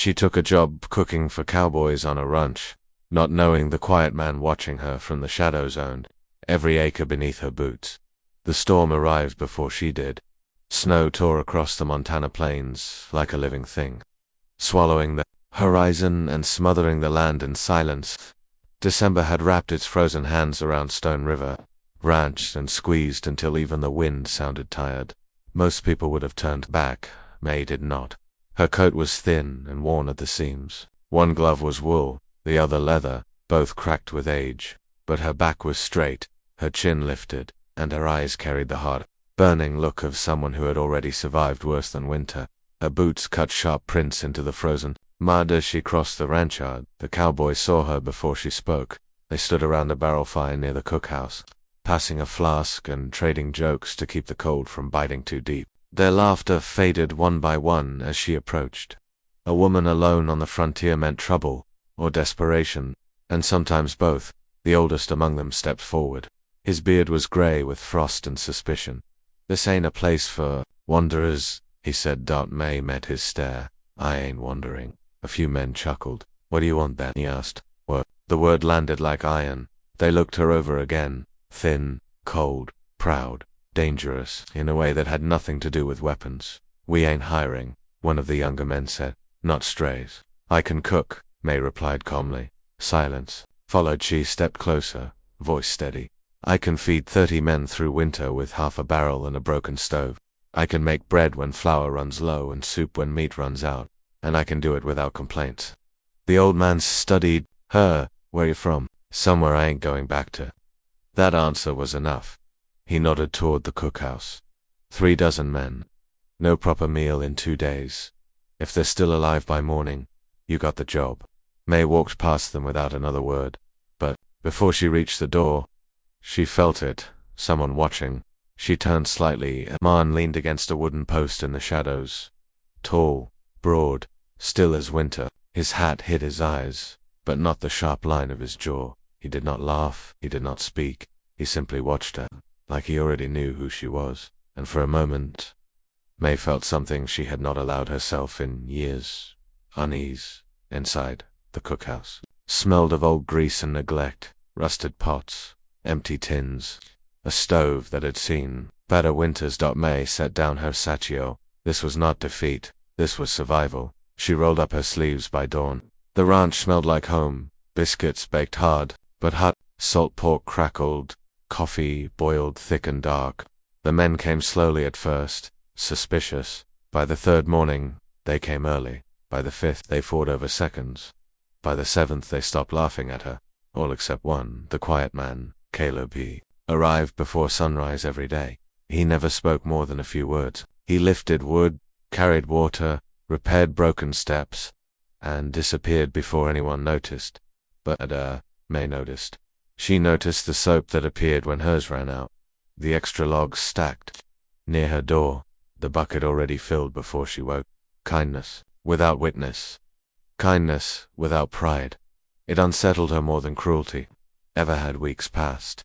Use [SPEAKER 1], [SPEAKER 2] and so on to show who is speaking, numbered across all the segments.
[SPEAKER 1] She took a job cooking for Cowboys on a ranch, not knowing the quiet man watching her from the shadows owned every acre beneath her boots. The storm arrived before she did. Snow tore across the Montana plains like a living thing, swallowing the horizon and smothering the land in silence. December had wrapped its frozen hands around Stone River, wrenched and squeezed until even the wind sounded tired. Most people would have turned back. May did not. Her coat was thin and worn at the seams. One glove was wool, the other leather, both cracked with age. But her back was straight, her chin lifted, and her eyes carried the hard, burning look of someone who had already survived worse than winter. Her boots cut sharp prints into the frozen mud as she crossed the ranch yard. The cowboys saw her before she spoke. They stood around a barrel fire near the cookhouse, passing a flask and trading jokes to keep the cold from biting too deep. Their laughter faded one by one as she approached. A woman alone on the frontier meant trouble, or desperation, and sometimes both. The oldest among them stepped forward. His beard was gray with frost and suspicion. "This ain't a place for wanderers," he said. May met his stare. "I ain't wandering." A few men chuckled. "What do you want then?" he asked. "What?" The word landed like iron. They looked her over again, thin, cold, proud, dangerous, in a way that had nothing to do with weapons. "We ain't hiring," one of the younger men said. "Not strays." "I can cook," May replied calmly. Silence followed. She stepped closer, voice steady. "I can feed 30 men through winter with half a barrel and a broken stove. I can make bread when flour runs low and soup when meat runs out, and I can do it without complaints." The old man studied her. "Where you from?" "Somewhere I ain't going back to." That answer was enough. He nodded toward the cookhouse. 3 dozen men. No proper meal in 2 days. If they're still alive by morning, you got the job. May walked past them without another word. But before she reached the door, she felt it, someone watching. She turned slightly. A man leaned against a wooden post in the shadows. Tall, broad, still as winter. His hat hid his eyes, but not the sharp line of his jaw. He did not laugh, he did not speak. He simply watched her, like he already knew who she was. And for a moment, May felt something she had not allowed herself in years. Unease. Inside, the cookhouse smelled of old grease and neglect, rusted pots, empty tins, a stove that had seen better winters. May set down her saccio. This was not defeat, this was survival. She rolled up her sleeves by dawn. The ranch smelled like home, biscuits baked hard, but hot, salt pork crackled, coffee boiled thick and dark. The men came slowly at first, suspicious. By the 3rd morning, they came early. By the 5th, they fought over seconds. By the 7th, they stopped laughing at her. All except one, the quiet man, Caleb. He arrived before sunrise every day. He never spoke more than a few words. He lifted wood, carried water, repaired broken steps, and disappeared before anyone noticed. But May noticed. She noticed the soap that appeared when hers ran out. The extra logs stacked near her door, the bucket already filled before she woke. Kindness, without witness. Kindness, without pride. It unsettled her more than cruelty ever had. Weeks passed.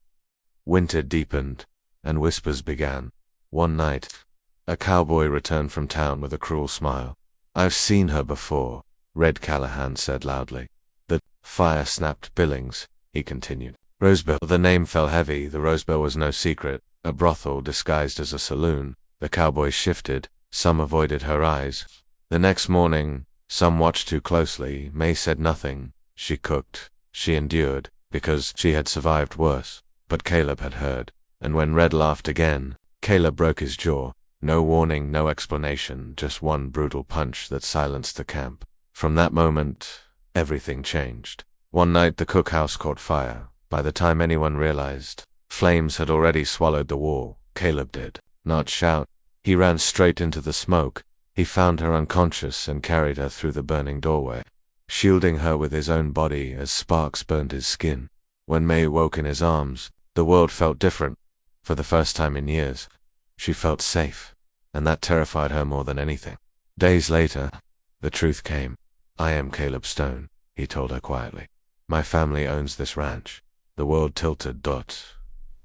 [SPEAKER 1] Winter deepened, and whispers began. One night, a cowboy returned from town with a cruel smile. "I've seen her before," Red Callahan said loudly. "The fire snapped Billings," he continued. "Rosebell." The name fell heavy. The Rosebell was no secret, a brothel disguised as a saloon. The cowboys shifted. Some avoided her eyes. The next morning, some watched too closely. May said nothing. She cooked. She endured, because she had survived worse. But Caleb had heard. And when Red laughed again, Caleb broke his jaw. No warning, no explanation, just one brutal punch that silenced the camp. From that moment, everything changed. One night the cookhouse caught fire. By the time anyone realized, flames had already swallowed the wall. Caleb did not shout. He ran straight into the smoke. He found her unconscious and carried her through the burning doorway, shielding her with his own body as sparks burned his skin. When May woke in his arms, the world felt different. For the first time in years, she felt safe, and that terrified her more than anything. Days later, the truth came. "I am Caleb Stone," he told her quietly. "My family owns this ranch." The world tilted.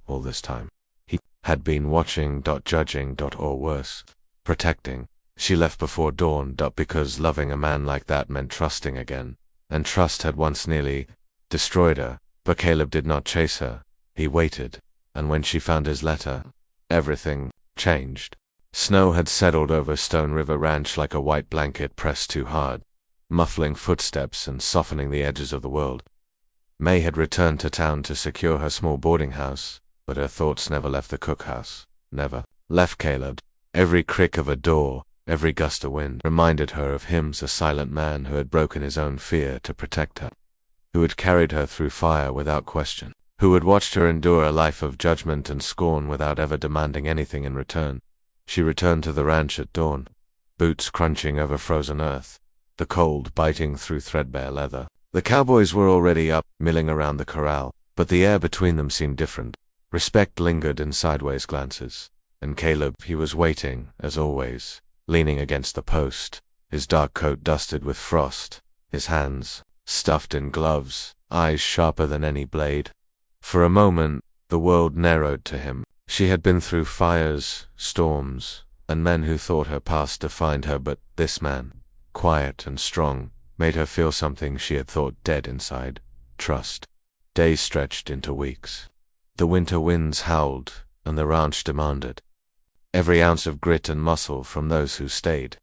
[SPEAKER 1] All this time, he had been watching. Judging. Or worse, protecting. She left before dawn, because loving a man like that meant trusting again, and trust had once nearly destroyed her. But Caleb did not chase her. He waited, and when she found his letter, everything changed. Snow had settled over Stone River Ranch like a white blanket pressed too hard, muffling footsteps and softening the edges of the world. May had returned to town to secure her small boarding house, but her thoughts never left the cookhouse, never left Caleb. Every creak of a door, every gust of wind reminded her of him, a silent man who had broken his own fear to protect her, who had carried her through fire without question, who had watched her endure a life of judgment and scorn without ever demanding anything in return. She returned to the ranch at dawn, boots crunching over frozen earth, the cold biting through threadbare leather. The cowboys were already up, milling around the corral, but the air between them seemed different. Respect lingered in sideways glances, and Caleb, he was waiting, as always, leaning against the post, his dark coat dusted with frost, his hands stuffed in gloves, eyes sharper than any blade. For a moment, the world narrowed to him. She had been through fires, storms, and men who thought her past defined her, but this man, quiet and strong, made her feel something she had thought dead inside: trust. Days stretched into weeks. The winter winds howled, and the ranch demanded every ounce of grit and muscle from those who stayed.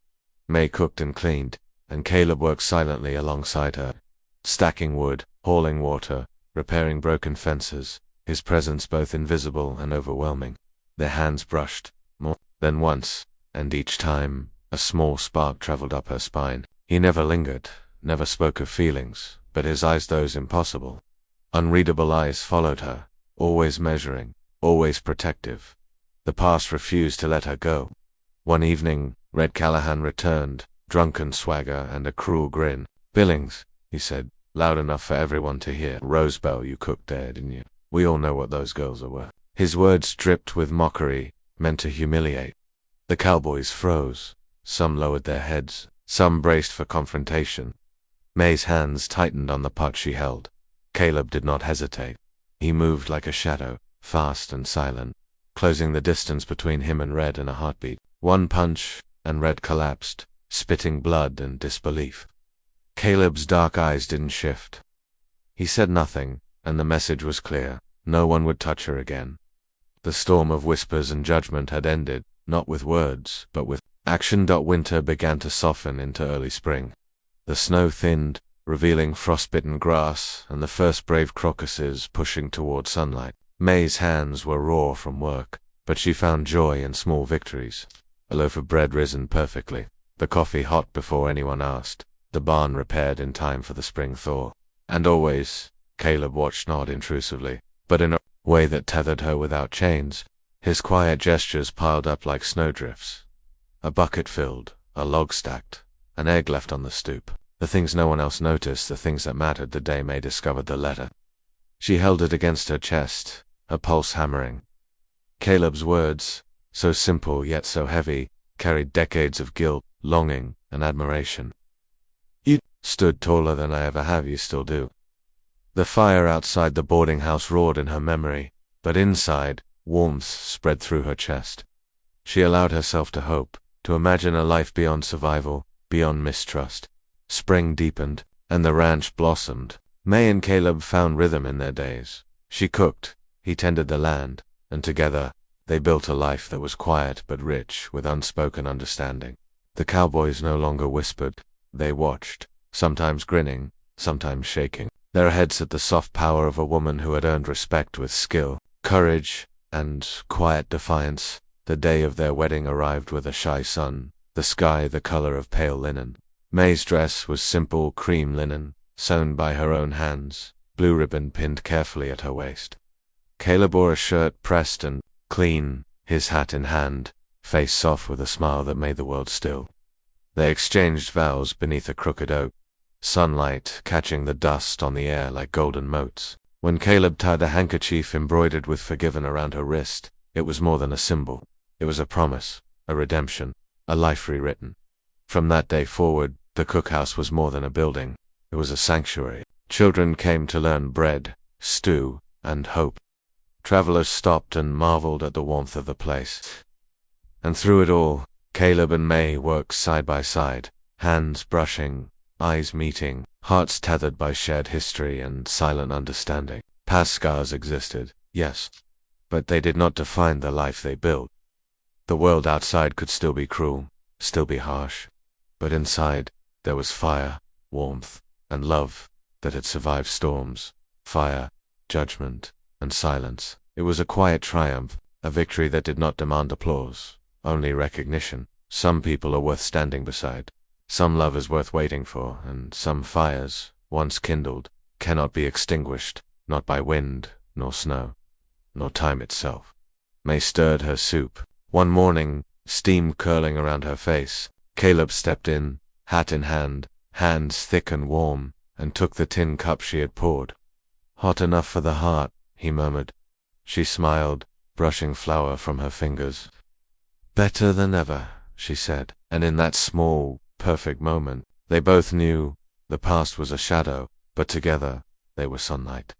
[SPEAKER 1] May cooked and cleaned, and Caleb worked silently alongside her, stacking wood, hauling water, repairing broken fences, his presence both invisible and overwhelming. Their hands brushed, more than once, and each time, a small spark traveled up her spine. He never lingered, never spoke of feelings, but his eyes, those impossible, unreadable eyes, followed her, always measuring, always protective. The past refused to let her go. One evening, Red Callahan returned, drunken swagger and a cruel grin. "Billings," he said, loud enough for everyone to hear. "Rosebell, you cooked there, didn't you? We all know what those girls are worth." His words dripped with mockery, meant to humiliate. The cowboys froze. Some lowered their heads, some braced for confrontation. May's hands tightened on the pot she held. Caleb did not hesitate. He moved like a shadow, fast and silent, closing the distance between him and Red in a heartbeat. One punch, and Red collapsed, spitting blood and disbelief. Caleb's dark eyes didn't shift. He said nothing, and the message was clear: no one would touch her again. The storm of whispers and judgment had ended, not with words, but with action. Winter began to soften into early spring. The snow thinned, revealing frostbitten grass and the first brave crocuses pushing toward sunlight. May's hands were raw from work, but she found joy in small victories. A loaf of bread risen perfectly, the coffee hot before anyone asked, the barn repaired in time for the spring thaw. And always, Caleb watched not intrusively, but in a way that tethered her without chains. His quiet gestures piled up like snowdrifts. A bucket filled, a log stacked, an egg left on the stoop. The things no one else noticed, the things that mattered the day May discovered the letter. She held it against her chest, her pulse hammering. Caleb's words, so simple yet so heavy, carried decades of guilt, longing, and admiration. "You stood taller than I ever have, you still do." The fire outside the boarding house roared in her memory, but inside, warmth spread through her chest. She allowed herself to hope, to imagine a life beyond survival, beyond mistrust. Spring deepened, and the ranch blossomed. May and Caleb found rhythm in their days. She cooked, he tended the land, and together, they built a life that was quiet but rich with unspoken understanding. The cowboys no longer whispered, they watched, sometimes grinning, sometimes shaking, their heads at the soft power of a woman who had earned respect with skill, courage, and quiet defiance. The day of their wedding arrived with a shy sun, the sky the color of pale linen. May's dress was simple cream linen, sewn by her own hands, blue ribbon pinned carefully at her waist. Caleb wore a shirt pressed and clean, his hat in hand, face soft with a smile that made the world still. They exchanged vows beneath a crooked oak, sunlight catching the dust on the air like golden motes. When Caleb tied a handkerchief embroidered with "forgiven" around her wrist, it was more than a symbol. It was a promise, a redemption, a life rewritten. From that day forward, the cookhouse was more than a building. It was a sanctuary. Children came to learn bread, stew, and hope. Travelers stopped and marveled at the warmth of the place. And through it all, Caleb and May worked side by side, hands brushing, eyes meeting, hearts tethered by shared history and silent understanding. Past scars existed, yes, but they did not define the life they built. The world outside could still be cruel, still be harsh, but inside there was fire, warmth, and love that had survived storms, fire, judgment, and silence. It was a quiet triumph, a victory that did not demand applause, only recognition. Some people are worth standing beside. Some love is worth waiting for, and some fires, once kindled, cannot be extinguished, not by wind, nor snow, nor time itself. May stirred her soup. One morning, steam curling around her face, Caleb stepped in, hat in hand, hands thick and warm, and took the tin cup she had poured. "Hot enough for the heart," he murmured. She smiled, brushing flour from her fingers. "Better than ever," she said, and in that small, perfect moment, they both knew the past was a shadow, but together they were sunlight.